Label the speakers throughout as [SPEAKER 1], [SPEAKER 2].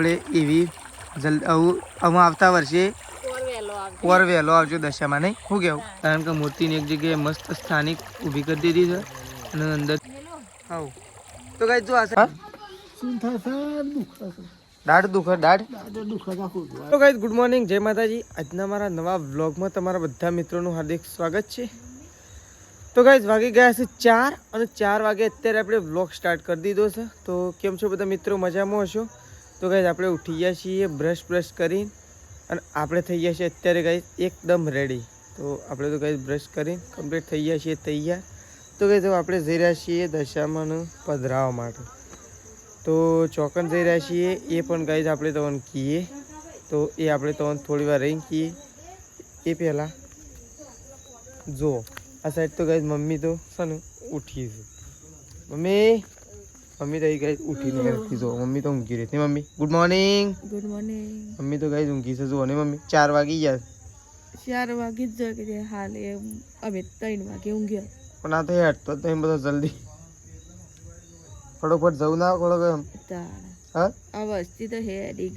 [SPEAKER 1] આપણે એવી આમાં આવતા વર્ષે ઓર વહેલો આવજો દશામાં નહીં શું કેવું કારણ કે મૂર્તિની એક જગ્યાએ મસ્ત સ્થાનિક ઊભી કરી દીધી છે અને અંદર આવું તો કઈ જો દાઢ તો કઈ ગુડ મોર્નિંગ જય માતાજી આજના મારા નવા વ્લોગમાં તમારા બધા મિત્રોનું હાર્દિક સ્વાગત છે તો ગાઈઝ વાગી ગયા છે 4 અને 4 વાગે અત્યારે આપણે વ્લોગ સ્ટાર્ટ કરી દીધો છે તો કેમ છો બધા મિત્રો મજામાં હશો તો ગાઈઝ આપણે ઉઠી ગયા છીએ બ્રશ કરી અને આપણે થઈ ગયા છીએ અત્યારે ગાઈઝ એકદમ રેડી તો આપણે તો ગાઈઝ બ્રશ કરીને કમ્પ્લીટ થઈ ગયા છીએ તૈયાર તો ગાઈઝ આપણે જઈ રહ્યા છીએ દશામાનું પધરાવવા માટે તો ચોકન જઈ રહ્યા છીએ એ પણ ગાઈઝ આપણે તમને કહીએ તો એ આપણે તમને થોડી વાર રહીને કહીએ એ પહેલાં જો આ સાઈડ તો ગાઈઝ મમ્મી તો છે ને ઉઠી છે મમ્મી તો ગાઈઝ ઉઠીને નથી જો મમ્મી તો ઊંઘી રહી હતી મમ્મી ગુડ મોર્નિંગ મમ્મી તો ગાઈઝ ઊંઘી છે જુઓ ને મમ્મી 4 વાગી ગયા
[SPEAKER 2] 4 વાગી જ જાય હાલ અમે 3 વાગે ઊંઘ્યા
[SPEAKER 1] પણ આ તો હેઠતો તો એમ બધો જલ્દી ફટોફટ જવું ના પડો એમ હા
[SPEAKER 2] આ વસ્તી તો હેડી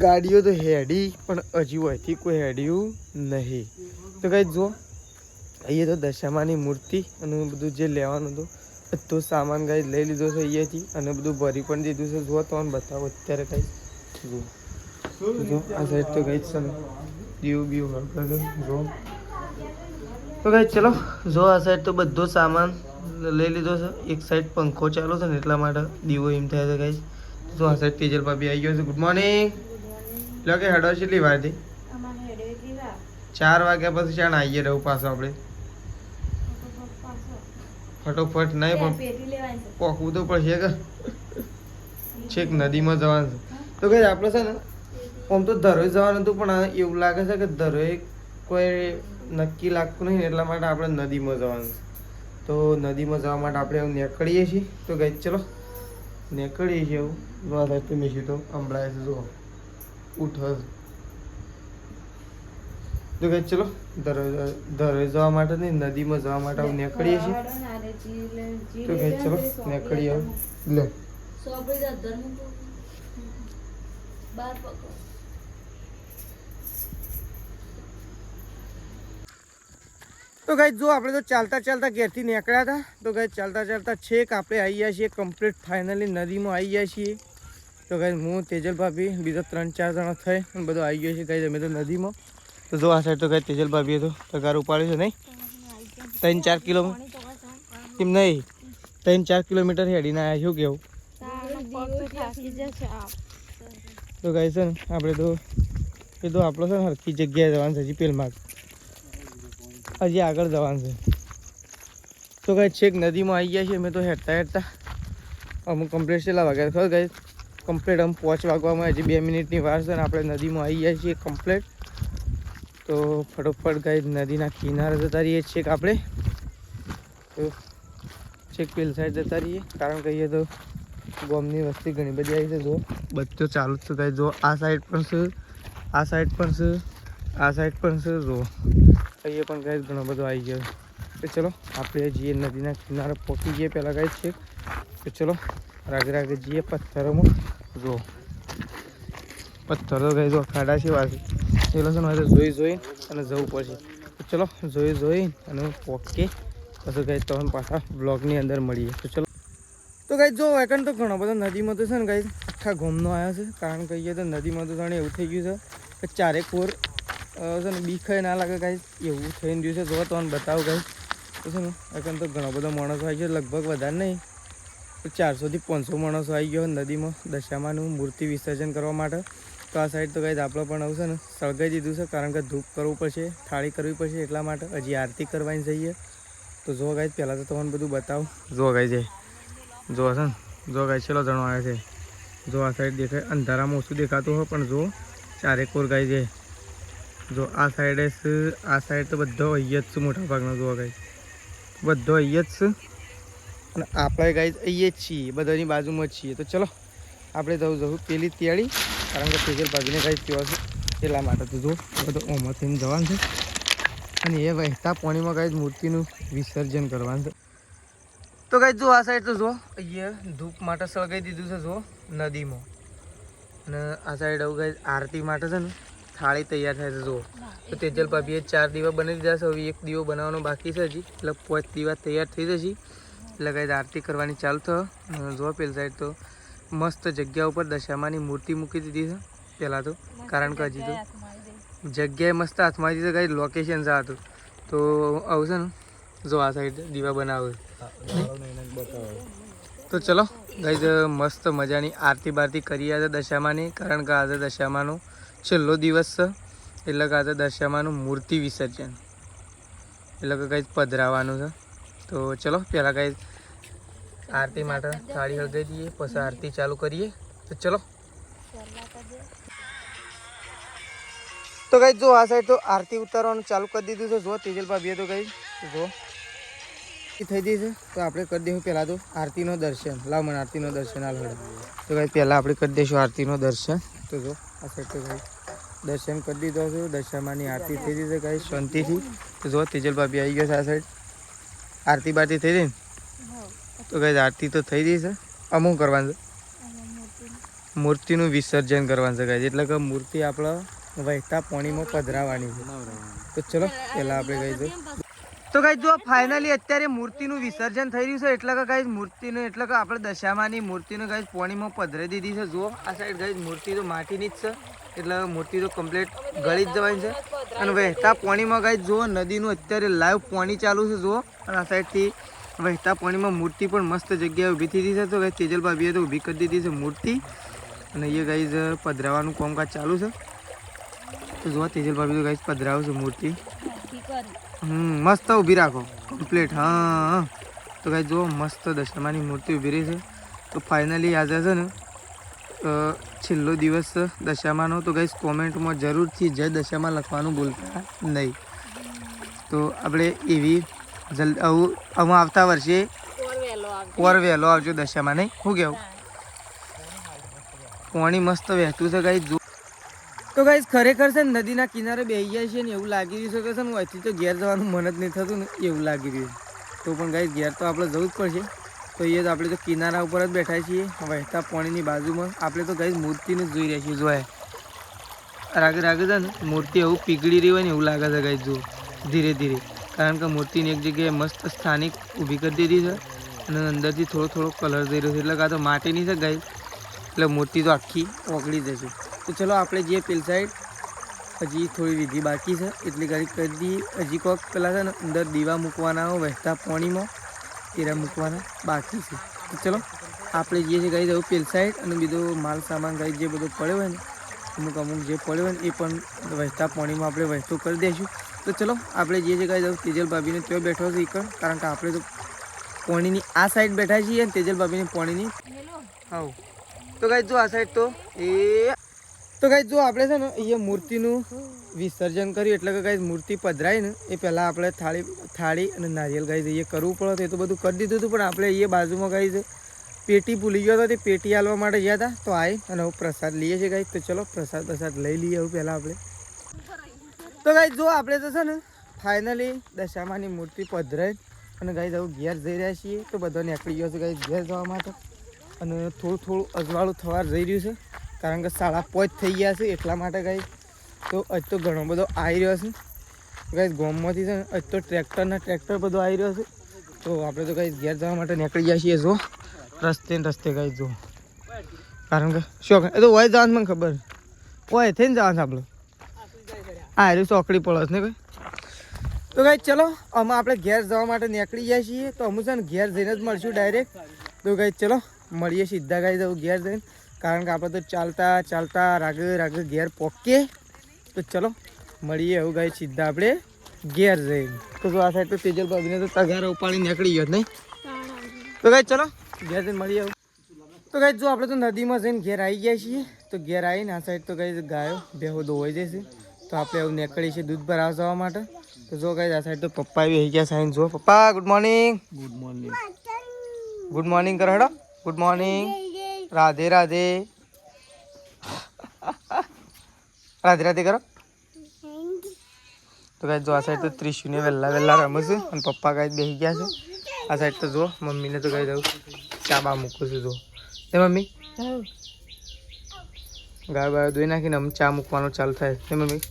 [SPEAKER 1] ગાડીઓ તો હેડી પણ હજી હોયથી કોઈ હેડ્યું નહીં તો ગાઈઝ જો અહીંયા તો દશામાની મૂર્તિ અને બધું જે લેવાનું હતું બધો સામાન ગાઈઝ લઈ લીધો છે અહીંયાથી અને બધું ભરી પણ દીધું છે જો તમને બતાવો અત્યારે કાંઈ જો આ સાઈડ તો ગાઈઝ છે ને દીવ હળગર જો તો ગાઈઝ ચલો જો આ સાઈડ તો બધો સામાન લઈ લીધો છે એક સાઈડ પંખો ચાલુ છે ને એટલા માટે દીવો એમ થાય છે ગાઈઝ જો આ સાઈડ તેજલ ભાભી આવી ગયો છે ગુડ મોર્નિંગ એટલે કે હેડો કેટલી વાર થી 4 વાગ્યા પછી ચાણ આવીએ રહું પાછો આપણે ફટોફટ નહીં પણ પોકવું તો પડશે કે છેક નદીમાં જવાનું છે તો કઈ આપણે છે ને આમ તો ધરોઈ જવાનું હતું પણ એવું લાગે છે કે ધરોઈ કોઈ નક્કી લાગતું નહીં એટલા માટે આપણે નદીમાં જવાનું છે તો નદીમાં જવા માટે આપણે એવું નીકળીએ છીએ તો ગઈ ચલો નીકળીએ છીએ એવું થાય તો મેસી તો હમણાં છે જો ઉઠ તો ગઈ ચલો ધરોઈ જવા માટે નહીં નદીમાં જવા માટે આપણે નીકળીએ છીએ તો ગઈ ચલો નીકળીએ લે તો ગાઈઝ જો આપણે તો ચાલતા ઘેરથી નીકળ્યા હતા તો ગાઈઝ ચાલતા છેક આપણે આવી ગયા છીએ કમ્પ્લીટ ફાઇનલી નદીમાં આવી ગયા છીએ તો ગાઈઝ હું તેજલ ભાભી બીજા 3-4 જણા થઈ અને બધું આવી ગયા છે ગાઈઝ અમે તો નદીમાં તો જો આ સાઈડ તો ગાઈઝ તેજલ ભાભીએ તો પગાર ઉપાડ્યો છે નહીં 3-4 કિલોમીટર એમ નહીં 3-4 કિલોમીટર હેડીને આવ્યા શું કેવું તો ગાઈઝ છે ને આપણે તો એ તો આપણો છે ને હરખી જગ્યાએ જવાનું છે હજી પેલમાં હજી આગળ જવાનું છે તો ગાઈઝ છેક નદીમાં આવી ગયા છે અમે તો હેડતા અમુક કમ્પ્લીટ છેલ્લા વાગ્યા ખબર ગાઈઝ કમ્પ્લીટ આમ 5 વાગવામાં હજી 2 મિનિટની વાર છે ને આપણે નદીમાં આવી ગયા છીએ કમ્પ્લીટ તો ફટોફટ ગાઈઝ નદીના કિનારે જતા રહીએ છેક આપણે તો છેક પેલ સાઈડ જતા રહીએ કારણ કે અહીંયા તો ગામની વસ્તી ઘણી બધી આવી છે જો બધું ચાલુ જ છે ગાઈઝ જો આ સાઈડ પણ છે આ સાઈડ પણ છે આ સાઈડ પણ છે જો અહીંયા પણ ગાઈઝ ઘણો બધો આવી ગયો તો ચલો આપણે જઈએ નદીના કિનારે પહોંચી જઈએ પહેલાં ગાઈઝ છે તો ચલો રાગે જઈએ પથ્થરોમાં જો પથ્થરો ગાઈઝ જો ખાડા છે વાગે એટલે છે મારે જોઈ અને જવું પડશે તો ચલો જોઈ અને પહોંચીએ પછી ગાઈઝ તમને પાછા બ્લોગની અંદર મળીએ તો ચલો તો ગાઈઝ જો વેકન તો ઘણો બધો નદીમાં તો છે ને ગાઈઝ આખા ગામનો આવ્યા છે કારણ કે અહીંયા તો નદીમાં તો જાણે એવું થઈ ગયું છે કે ચારેક કોર છે ને બીખાય ના લાગે ગાઈઝ એવું થઈને ગયું છે જો તમને બતાવું ગાઈઝ તો છે ને વેકન તો ઘણો બધો માણસો આવી ગયો લગભગ વધારે નહીં તો 400થી 500 માણસો આવી ગયો નદીમાં દશામાનું મૂર્તિ વિસર્જન કરવા માટે તો આ સાઈડ તો ગાઈઝ આપણે પણ આવશે ને સળગાઈ દીધું છે કારણ કે ધૂપ કરવું પડશે થાળી કરવી પડશે એટલા માટે હજી આરતી કરવાની જઈએ તો જો ગાઈઝ પહેલાં તો તમને બધું બતાવું જો ગાઈઝ જો છે ને જો ગાઈઝ ચલો જણો આવે છે જો આ સાઈડ દેખાય અંધારામાં ઓછું દેખાતું હોય પણ જો ચારેકોર ગાઈઝ જો આ સાઈડ તો બધો અહીંયા જ છે મોટા ભાગનો જોવા ગાઈઝ બધો અહીંયા જ છે અને આપણે ગાઈઝ અહીંયા જ છીએ બધાની બાજુમાં જ છીએ તો ચલો આપણે જવું પેલી તૈયારી કારણ કે તેજલ ભાભીને ગાઈઝ પીવા છે એટલા માટે તો જો બધો ઓમાં થઈને જવાનું છે અને એ વહેતા પાણીમાં ગાઈઝ મૂર્તિનું વિસર્જન કરવાનું છે તો ગાઈઝ જો આ સાઈડ તો જો અહીંયા ધૂપ માટે સળગાઈ દીધું છે જો નદીમાં અને આ સાઈડ આવું ગાઈઝ આરતી માટે છે ને થાળી તૈયાર થાય છે. જુઓ તો તેજલ ભાભીએ 4 દીવા બનાવી દીધા છે. હવે એક દીવો બનાવવાનો બાકી છે હજી, એટલે 5 દીવા તૈયાર થઈ જશે. એટલે ગાઈઝ આરતી કરવાની ચાલુ થયો. જુઓ પેલી સાઈડ તો મસ્ત જગ્યા ઉપર દશામાની મૂર્તિ મૂકી દીધી છે પહેલાં તો, કારણ કે હજી તો જગ્યાએ મસ્ત હાથમાં દીધી છે. ગાઈઝ લોકેશન છે હતું તો આવું છે ને. જો આ સાઈડ દીવા બનાવે તો ચલો ગાઈઝ મસ્ત મજાની આરતી બારતી કરી આજે દશામાની, કારણ કે આજે દશામાનો છેલ્લો દિવસ છે. એટલે કે આજે દશામાનું મૂર્તિ વિસર્જન એટલે કે ગાઈઝ પધરાવાનું છે. તો ચલો પહેલાં ગાઈઝ આરતી માટે થાળી હળગાવી દઈએ, પછી આરતી ચાલુ કરીએ. તો ચલો તો ગાઈઝ જો આ સાઈડ તો આરતી ઉતારવાનું ચાલુ કરી દીધું છે. જો તેજલ ભાભીએ તો ગાઈઝ જો થઈ ગઈ છે. તો આપણે કરી દઈશું પહેલાં તો આરતીનો દર્શન. લાવ મને આરતીનો દર્શન હાલ હળે. તો ગાઈઝ પહેલાં આપણે કરી દઈશું આરતીનો દર્શન. તો જો આ સાઈડ તો ગાઈઝ દર્શન કરી દીધો છે. દશામાની આરતી થઈ ગઈ છે ગાઈઝ શાંતિથી. તો જો તેજલ ભાભી આવી ગયો છે આ સાઈડ. આરતી બારતી થઈ ગઈ ને? તો ગાઈઝ આરતી તો થઈ ગઈ છે. અમુક કરવાનું છે, મૂર્તિનું વિસર્જન કરવાનું છે ગાઈઝ. એટલે કે મૂર્તિ આપણે વહેતા પાણીમાં પધરાવવાની છે. તો ચલો પહેલાં આપણે ગાઈઝ તો ગાઈઝ જો ફાઇનલી અત્યારે મૂર્તિનું વિસર્જન થઈ રહ્યું છે. એટલે કે ગાઈઝ મૂર્તિનું એટલે કે આપણે દશામાની મૂર્તિને ગાઈઝ પાણીમાં પધરાવી દીધી છે. જુઓ આ સાઈડ ગાઈઝ મૂર્તિ તો માટીની જ છે, એટલે મૂર્તિ તો કમ્પ્લીટ ગળી જ જવાની છે. અને વહેતા પાણીમાં ગાઈઝ જુઓ નદીનું અત્યારે લાઈવ પાણી ચાલુ છે. જુઓ અને આ સાઈડથી વહેતા પાણીમાં મૂર્તિ પણ મસ્ત જગ્યાએ ઊભી થઈ છે. તો ગાઈઝ તેજલ ભાભીએ તો ઊભી કરી દીધી છે મૂર્તિ, અને એ ગાઈઝ પધરાવાનું કામકાજ ચાલુ છે. તો જુઓ તેજલ ભાભી તો ગાઈઝ પધરાવે છે મૂર્તિ. મસ્ત ઊભી રાખો કમ્પ્લીટ. હા તો ગાઈઝ જુઓ મસ્ત દશામાની મૂર્તિ ઊભી રહી છે. તો ફાઇનલી આજે છે ને છેલ્લો દિવસ દશામાનો. તો ગાઈઝ કોમેન્ટમાં જરૂરથી જય દશામાં લખવાનું ભૂલતા નહીં. તો આપણે એવી આવું આવતા વર્ષે ઓર વહેલો આવજો દશામાં, નહીં? શું કહેવું? પાણી મસ્ત વહેતું છે ગાઈઝ. તો ગાઈઝ ખરેખર છે ને નદીના કિનારે બેસી જાય છે ને એવું લાગી રહ્યું છે કે છે ને અહીંથી તો ઘેર જવાનું મન જ નહીં થતું ને એવું લાગી રહ્યું. તો પણ ગાઈઝ ઘેર તો આપણે જવું જ પડશે. તો એ જ આપણે તો કિનારા ઉપર જ બેઠા છીએ વહેતા પાણીની બાજુમાં. આપણે તો ગાઈઝ મૂર્તિને જ જોઈ રહ્યા છીએ. જોયા રાગે રાગે છે ને મૂર્તિ એવું પીગળી રહી હોય ને એવું લાગે છે ગાઈઝ. જુઓ ધીરે ધીરે, કારણ કે મૂર્તિની એક જગ્યાએ મસ્ત સ્થાનિક ઊભી કરી દીધી છે અને અંદરથી થોડો થોડો કલર દઈ રહ્યો છે. એટલે કે આ તો માટીની છે ગાઈઝ, એટલે મૂર્તિ તો આખી ઓગળી જશે. તો ચલો આપણે જઈએ પેલી સાઈડ. હજી થોડી વિધિ બાકી છે એટલી ગાડી કરી દઈએ. હજી કોઈક પેલા છે ને અંદર દીવા મૂકવાના હોય વહેતા પાણીમાં, તેરા મૂકવાના બાકી છે. તો ચલો આપણે જઈએ છીએ ગાઈઝ હવે પેલી સાઈડ. અને બીજો માલ સામાન ગાઈઝ જે બધો પડ્યો હોય ને અમુક જે પડ્યો હોય ને એ પણ વહેતા પાણીમાં આપણે વહેતો કરી દઈશું. તો ચલો આપણે જઈએ છીએ ગાઈઝ હવે તેજલ ભાભીને ત્યાં બેઠો છે એકણ, કારણ કે આપણે તો પાણીની આ સાઈડ બેઠા છીએ અને તેજલ ભાભીની પાણીની હા. તો ગાઈઝ જો આ સાઈડ તો ગાઈઝ જો આપણે છે ને અહીંયા મૂર્તિનું વિસર્જન કર્યું. એટલે કે ગાઈઝ મૂર્તિ પધરાય ને એ પહેલાં આપણે થાળી અને નારિયેલ ગાઈઝ અહીંયા કરવું પડે તો એ તો બધું કરી દીધું હતું. પણ આપણે અહીંયા બાજુમાં ગાઈઝ પેટી ભૂલી ગયો હતો, તે પેટી હાલવા માટે ગયા હતા. તો આવી અને હવે પ્રસાદ લઈએ છીએ ગાઈઝ. તો ચલો પ્રસાદ લઈ લઈએ હવે પહેલાં આપણે. તો ગાઈઝ જો આપણે તો છે ને ફાઇનલી દશામાની મૂર્તિ પધરાય અને ગાઈઝ હવે ઘેર જઈ રહ્યા છીએ. તો બધા નીકળી ગયો છે ગાઈઝ ઘેર જવા માટે. અને થોડું અજવાળું થવા જઈ રહ્યું છે, કારણ કે 5:30 થઈ ગયા છે એટલા માટે ગાઈઝ. તો આજ તો ઘણો બધો આવી રહ્યો છે ગાઈઝ ગામમાંથી છે ને આજ તો ટ્રેક્ટર બધો આવી રહ્યો છે. તો આપણે તો ગાઈઝ ઘેર જવા માટે નીકળી ગયા છીએ. જો રસ્તે ગાઈઝ જો, કારણ કે શું એ તો હોય જવાનું મને ખબર હોય થઈને જવાનું આપણે. હા એ ચોકડી પડે ને કોઈ. તો ગાઈઝ ચલો અમે આપણે ઘેર જવા માટે નીકળી ગયા છીએ. તો અમે છે ને ઘેર જઈને જ મળશું ડાયરેક્ટ. તો ગાઈઝ ચલો મળીએ સીધા ગાઈઝ હવે ઘેર જઈને, કારણ કે આપણે તો ચાલતા રાગે ઘેર પહોંચીએ. તો ચલો મળીએ એવું ગાઈઝ સીધા આપણે ઘેર જઈને. તો આ સાઈડ તો તેજલ ભાભીને તો તગારા ઉપાડી નીકળી ગયો નહીં. તો ગાઈઝ ચલો ઘેર જઈને મળીએ. તો ગાઈઝ જો આપણે તો નદીમાં જઈને ઘેર આવી ગયા છીએ. તો ઘેર આવીને આ સાઈડ તો ગાઈઝ ગાયો ભેહો ધોવાઈ જશે. તો આપણે એવું નીકળી છીએ દૂધ ભરાવા જવા માટે. તો જો ગાઈઝ આ સાઈડ તો પપ્પા આવી ગયા સાઈન. જો પપ્પા ગુડ મોર્નિંગ. ગુડ મોર્નિંગ કરો હેડો. Good morning. રાધે રાધે કરો. તો ગાઈઝ જો આ સાઈડ તો ત્રિશુને વહેલા રમે છે અને પપ્પા ગાઈઝ બેસી ગયા છે. આ સાઈડ તો જો મમ્મીને તો ગાઈઝ આવું ચા બા મૂકું છું. જો એ મમ્મી ગાય બાય ધોઈ નાખીને આમ ચા મૂકવાનું ચાલુ થાય ને મમ્મી.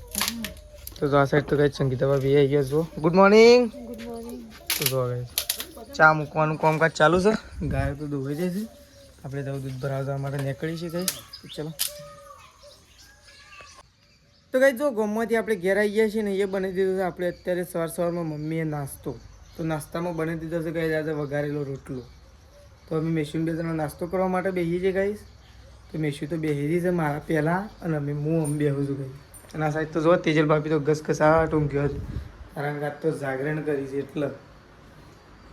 [SPEAKER 1] તો આ સાઈડ તો કઈ સંગીતા ભાભી આવી ગયા છો. Good morning.
[SPEAKER 2] Good morning.
[SPEAKER 1] તો જો ચા મૂકવાનું કામકાજ ચાલુ છે. ગાય તો દોવાઈ જાય છે. આપણે તો દૂધ ભરાવવા માટે નીકળી છે કઈ. ચલો તો કઈ જો ગામમાંથી આપણે ઘેર આવી ગયા છીએ ને એ બની દીધું છે. આપણે અત્યારે સવારમાં મમ્મીએ નાસ્તો તો નાસ્તામાં બની દીધો છે કઈ આજે વઘારેલો રોટલો. તો અમે મેશું બે જણા નાસ્તો કરવા માટે બેસી છીએ ગાઈશ. તો મેશું તો બેસી છે મારા પહેલાં અને હું બેહું છું ગઈ. અને આ સાઈડ તો જો તેજલ ભાભી તો ઘસઘસાટ ઊંઘ્યો હતો કારણ કે આજ તો જાગરણ કરી છે એટલે.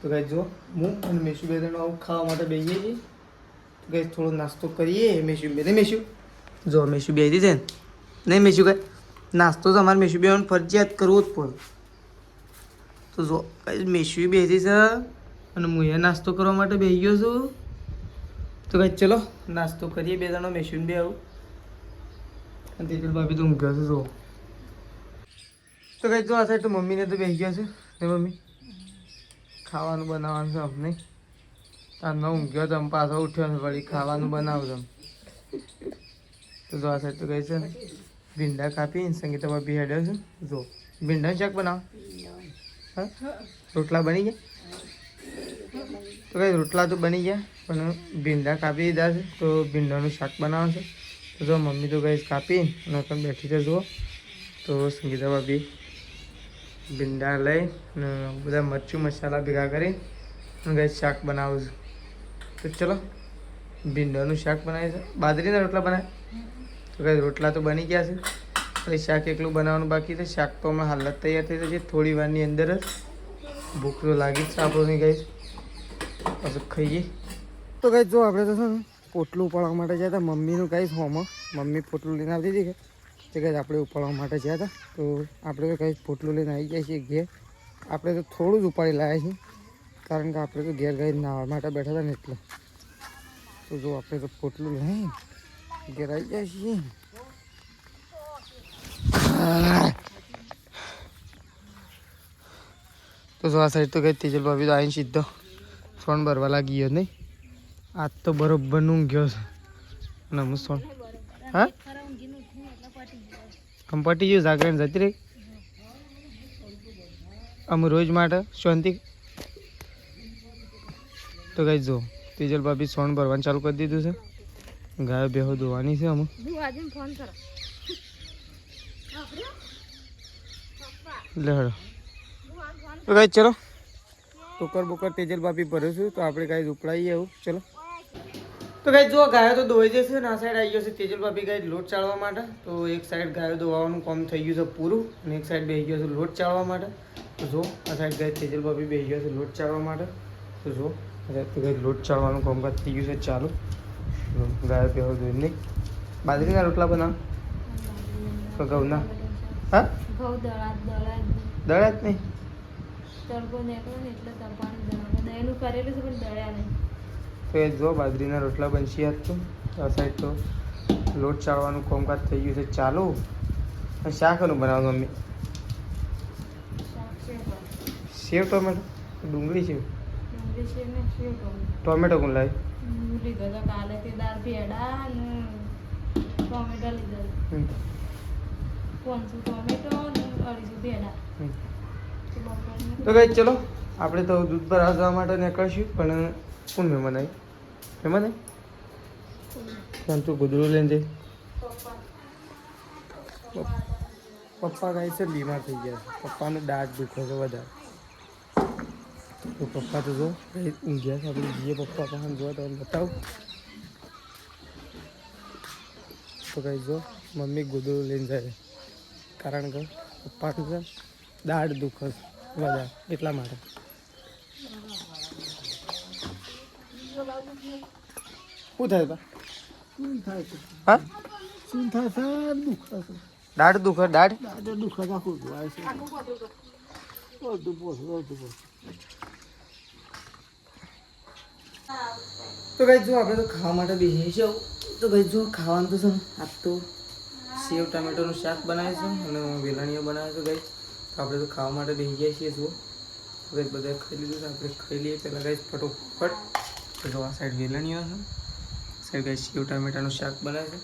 [SPEAKER 1] તો ગાઈ જો હું અને મેશું બે જણા આવું ખાવા માટે બેસીએ છીએ. તો ગાઈ થોડો નાસ્તો કરીએ મેશું બે. નહીં મેશું જો મેશું બેસી છે ને નહીં મેશું કઈ નાસ્તો તો અમારે મેશું બેવાનું ફરજિયાત કરવો જ પડે. તો જો કઈ મેશું બેસી છે અને હું એ નાસ્તો કરવા માટે બેસી ગયો છું. તો કઈ ચલો નાસ્તો કરીએ બે જણા મેશું બે આવું. અને તેજલ ભાભી તો ઊંઘ્યા છે જો. તો કઈ જો આ સાઈડ તો મમ્મીને તો બેસી ગયા છે ને મમ્મી ખાવાનું બનાવવાનું છે અમને. તારનો ઊંઘ્યો તો આમ પાછો ઉઠ્યો ને વળી ખાવાનું બનાવજો. તો જો આ સાઈડ તો કઈ છે ને ભીંડા કાપી સંગીતા ભાભી હેડ્યો છે. જો ભીંડાનું શાક બનાવો. હા રોટલા બની ગયા. તો કઈ રોટલા તો બની ગયા પણ ભીંડા કાપી દીધા છે. તો ભીંડાનું શાક બનાવવાનું છે. તો જો મમ્મી તો ગઈ કાપી અને પણ બેઠી છે જુઓ. તો સંગીતા ભાભી ભીંડા લઈ ને બધા મરચું મસાલા ભેગા કરી અને ગઈ શાક બનાવું છું. તો ચલો ભીંડાનું શાક બનાવીએ છે. બાજરીના રોટલા બનાવે. તો કઈ રોટલા તો બની ગયા છે. પછી શાક એકલું બનાવવાનું બાકી છે. શાક તો હમણાં હાલત તૈયાર થઈ જશે થોડી વારની અંદર જ. ભૂખ તો લાગી જ છે આપણને ગઈ. પછી ખાઈએ. તો કઈ જો આપણે તો છે ને પોટલું ઉપાડવા માટે ગયા હતા. મમ્મીનું કહીશ હોમાં મમ્મી પોટલું લઈને આવતી હતી કે તે કઈ આપણે ઉપાડવા માટે ગયા હતા. તો આપણે તો કઈ પોટલું લઈને આવી ગયા છીએ ઘેર. આપણે તો થોડું જ ઉપાડી લાવ્યા છીએ કારણ કે આપણે તો ઘેર ગઈ નાહવા માટે બેઠા હતા ને એટલે. તો જો આપણે તો પોટલું લઈ ઘેર આવી જાય છીએ. તો જો આ સાઈડ તો કઈ તેજલ ભાભી તો આવીને સીધો સોન ભરવા લાગી ગયો નહીં. આજ તો બરોબર ઊંઘ્યો છે અને હું સોન હા આમ પટી ગયું જાગરણ જતી રહી. અમે રોજ માટે શાંતિ. તો કઈ જો તેજલ ભાભી સોન ભરવાનું ચાલુ કરી દીધું છે. ગાયો બેહો ધોવાની છે અમે. લે હળો. તો કઈ ચલો ટોકર બોકર તેજલ ભાભી ભર્યો છું. તો આપણે કાંઈ ઉપડાવીએ એવું. ચલો તો કઈ જો ગાયો તો ધોઈ જશે ને આ સાઈડ આવી ગયો છે તેજલ ભાભી કાંઈ લોટ ચાળવા માટે. તો એક સાઈડ ગાયો ધોવાનું કામ થઈ ગયું છે પૂરું અને એક સાઈડ બેસી ગયો છે લોટ ચાળવા માટે. તો જો આ સાઈડ ગાય તેજલ ભાભી બેસી ગયો છે લોટ ચાળવા માટે. તો જો આ સાઈડ તો ગાય લોટ ચાળવાનું કામકાજ થઈ ગયું છે ચાલુ. ગાયો બેહો ધોઈ નહીં. બાજરીના રોટલા બનાવ તો ઘઉંના હા દળ્યા જ નહીં. તો એ જો બાજરીના રોટલા બનશી આજ તો. આ સાઈડ તો લોટ ચાળવાનું કામકાજ થઈ ગયું છે ચાલુ. અને શાકનું બનાવવાનું મમ્મી સેવ ટોમેટો ડુંગળી સેવ ટોમેટો કોણ લાવી. તો કઈ ચલો આપણે તો દૂધ ભરાવા જવા માટે નીકળશું. પણ કોણ મહેમાન આવી મહેમાન આવી તું ગુદડું લઈને જઈ. પપ્પા કાંઈ છે બીમાર થઈ ગયા છે. પપ્પાને દાંત દુખે છે વધારે. તો પપ્પા તો જો ઊંઘ્યા છે. આપણે જઈએ પપ્પા પાસે જો તો બતાવું. તો કઈ જો મમ્મી ગુદડું લઈને જાય કારણ કે પપ્પાને છે દાઢ દુખે વધારે એટલા માટે. શું થાય બા હા શું થાય દુખે દાઢ દુખે દાઢ દુખે આખું તો ભાઈ જો આપણે તો ખાવા માટે બેસીએ છીએ. તો ભાઈ જો ખાવાનું તો છે ને આજ તો સેવ ટામેટોનું શાક બનાવીશું અને વેલાણીઓ બનાવીશું ભાઈ. તો આપણે તો ખાવા માટે બેસી ગયા છીએ જુઓ. ભાઈ બધા ખાઈ લીધું છે. આપણે ખાઈ લઈએ પહેલાં કાંઈ ફટોફટ. તો જો આ સાઈડ વેલણીઓ છે સાઈડ કાંઈ સેવ ટામેટાનું શાક બનાવે છે.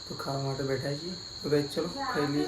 [SPEAKER 1] તો ખાવા માટે બેઠા છીએ તો ગાઈસ ચલો ખાઈ લઈએ